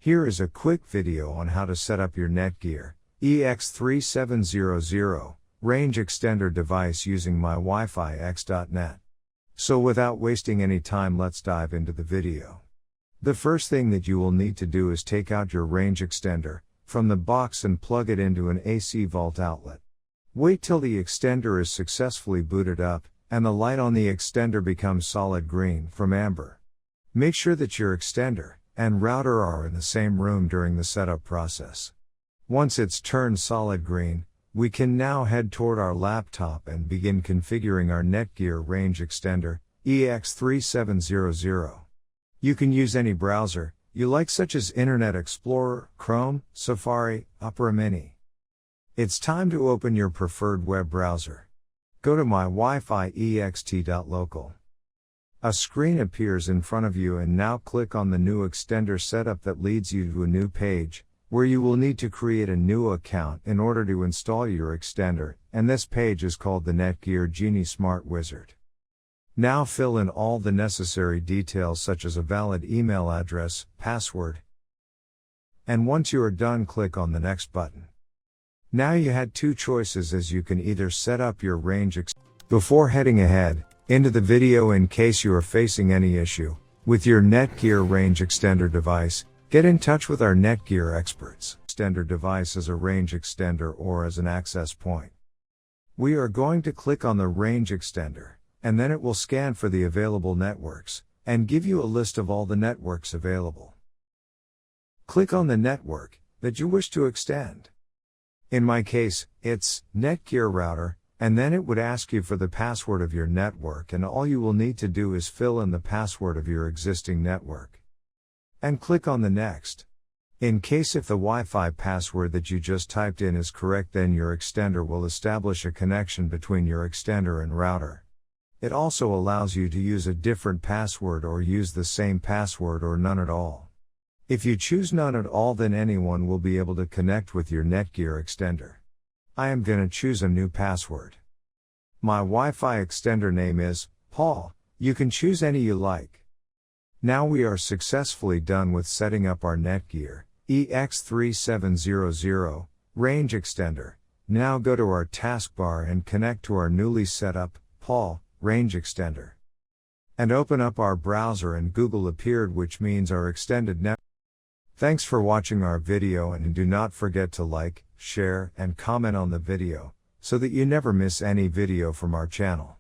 Here is a quick video on how to set up your Netgear EX3700 range extender device using mywifiext.net. So without wasting any time, let's dive into the video. The first thing that you will need to do is take out your range extender from the box and plug it into an AC vault outlet. Wait till the extender is successfully booted up and the light on the extender becomes solid green from amber. Make sure that your extender and router are in the same room during the setup process. Once it's turned solid green, we can now head toward our laptop and begin configuring our Netgear range extender, EX3700. You can use any browser you like, such as Internet Explorer, Chrome, Safari, Opera Mini. It's time to open your preferred web browser. Go to mywifiext.local. A screen appears in front of you, and now click on the new extender setup that leads you to a new page, where you will need to create a new account in order to install your extender, and this page is called the Netgear Genie Smart Wizard. Now fill in all the necessary details such as a valid email address, password. And once you are done, click on the next button. Now you had two choices, as you can either set up your range Before heading ahead into the video, in case you are facing any issue with your Netgear range extender device, get in touch with our Netgear experts. Extender device as a range extender or as an access point. We are going to click on the range extender, and then it will scan for the available networks and give you a list of all the networks available. Click on the network that you wish to extend. In my case, it's Netgear router, and then it would ask you for the password of your network, and all you will need to do is fill in the password of your existing network. And click on the next. In case if the Wi-Fi password that you just typed in is correct, then your extender will establish a connection between your extender and router. It also allows you to use a different password or use the same password or none at all. If you choose none at all, then anyone will be able to connect with your Netgear extender. I am gonna choose a new password. My Wi-Fi extender name is Paul. You can choose any you like. Now we are successfully done with setting up our Netgear EX3700 range extender. Now go to our taskbar and connect to our newly set up Paul range extender. And open up our browser, and Google appeared, which means our extended net. Thanks for watching our video, and do not forget to like, share, and comment on the video, so that you never miss any video from our channel.